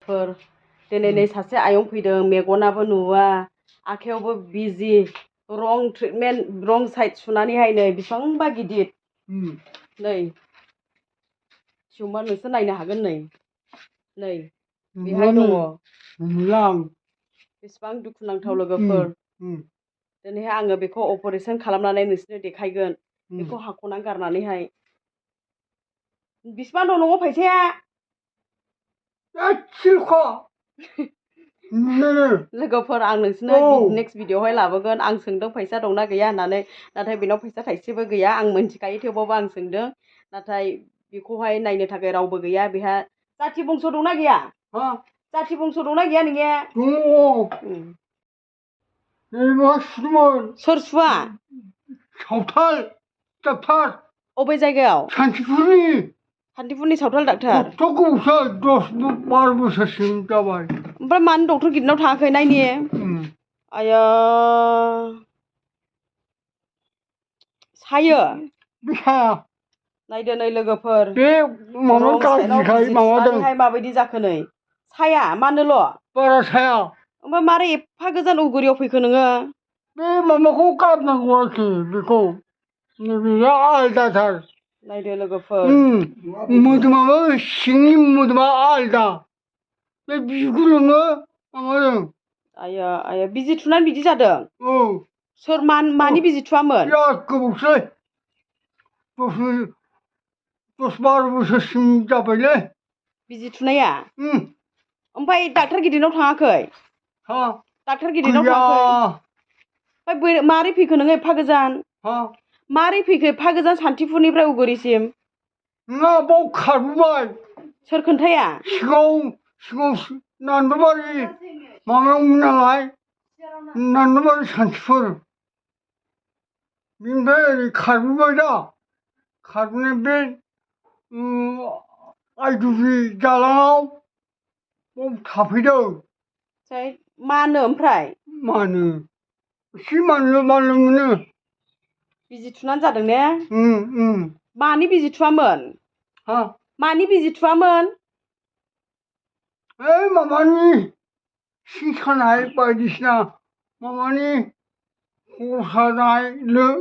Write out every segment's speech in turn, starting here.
दिनै नै सासे आयं फैदों मेगनाबो नुवा आखायावबो बिजि रं ट्रिटमेन्ट रं साइड सुनानैहाय नै बेसेबांबा गिदिर नै सिउमा नोंसोर नायनो हागोन नै बेहाय दङ बेसेबां दुखुनांथाव लोगोफोर दिनैहाय आङो बेखौ अपारेसन खालामनानै नोंसोरनो देखायगोन बेखौ हाख'नानै गारनानैहाय बेसेबां दं न'आव फैसाया लोगोफोर आं नोंसोरनो नेक्स्ट भिडिअआवहाय लाबोगोन आं सोंदों फैसा दंना गैया होननानै नाथाय बेनाव फैसा थाइसेबो गैया आं मिन्थिखायो थेवबाबो आं सोंदों नाथाय बेखौहाय नायनो थाखाय रावबो गैया बेहा जाथि बंस' दंना गैया जाथि बंस' दंना गैया नोंनिया सोर सुवा सावथाल डाक्टार अबे जायगायाव सान्तिपुरनि सावथाल डाक्टार बार बोसोरसिम जाबाय ओमफ्राय मानो डक्टर गिदिरनाव थाङाखै नायनि आया सायो नायदो नै लोगोफोर सुनानैहाय माबायदि जाखो नै साया मानोल' बारा साया ओमफ्राय मारै एफा गोजान उगुरियाव फैखो नोङो बे माबाखौ गारनांगौ आरोखि बेखौ बेयो आलदाथार नायदो लोगोफोर मोदोमाबो सिंनि मोदोमा आलदा बे बिगुरजोंनो माबादों आया आया बिजि थुनानै बिदि जादों सोर मानि बिजि थुवामोन बिराद गोबावसै 10-12 बोसोरसिम जाबायलै बिजि थुनाया ओमफ्राय डाक्टार गिदिरनाव थाङाखै डाक्टार गिदिरनाव थाङाखै ओमफ्राय मारै फैखो नोङो एफा गोजान मारै फैखो एफा गोजान सान्तिपुरनिफ्राय उगुरिसिम नङा बाव खारबोबाय सोर खोन्थाया सिगाङाव नान्दबारि माबायावमोन नालाय नान्दबारि सान्तिपुर बेनिफ्राय ओरै खारबोबाय दा खारबोनाय बे आइदुब्रि दालाङाव बाव थाफैदों मानो ओमफ्राय मानो एसे मानलु मोनो बिजि थुनानै जादों ने मानि बिजि थुवामोन मानि बिजि थुवामोन ओइ माबानि सिं सानाय बायदिसिना माबानि खर सानाय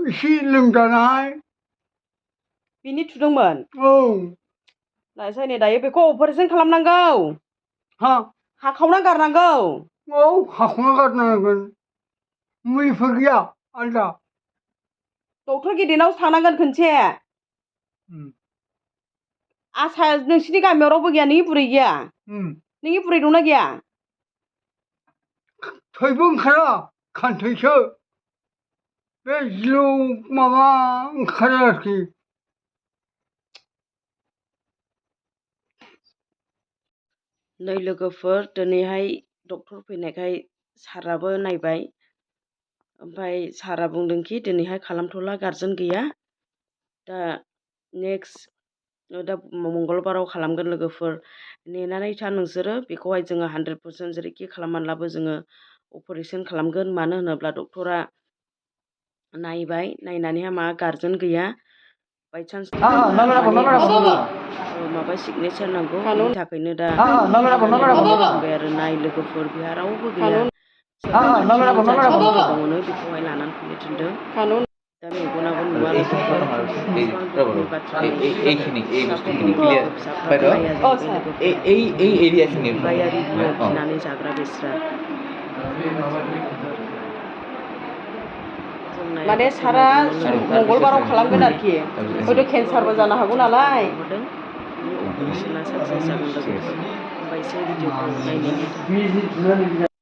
एसे लोमजानाय बिनि थुदोंमोन नायसाय नै दायो बेखौ अपारेसन खालामनांगौ हाखावना गारनांगौ हाखावना गारनांगोन मुलिफोर गैया आलदा डक्टर गिदिरनावसो थांनांगोन खनसे आसा नोंसिनि गामियाव रावबो गैया नोंनि बुरै गैया नोंनि बुरै दंना गैया थैबो ओंखारा खान्थैसो बे जिलौ माबा ओंखारो आरोखि नै लोगोफोर दिनैहाय डक्टर फैनायखाय साराबो नायबाय ओमफ्राय सारा बुंदोंखि दिनैहाय खालामथ'ला गारजेन गैया दा नेक्स्ट दा मंगलबाराव खालामगोन लोगोफोर नेनानै था नोंसोरो बेखौहाय जोङो 100% जेरैखि खालामनानैब्लाबो जोङो अपारेसन खालामगोन मानो होनोब्ला डक्टरा नायबाय नायनानैहाय मा गारजेन गैया बायचान्स माबा सिगनेचार नांगौ बेनि थाखायनो दा बुंबाय आरो नाय लोगोफोर बेहा रावबो गैया दङनो बेखौहाय लानानै फैनो थिनदों दा मेगनाबो नुवा लोगोफोर फिनानै जाग्रा बेस्रा माने सारा मंगलबाराव खालामगोन आरोखि हयथ' केन्सारबो जानो हागौ नालाय अपारेसना साक्सेस जागोन लोगोफोर ओमफ्राय एसे भिडिअखौ नायनायनि थाखाय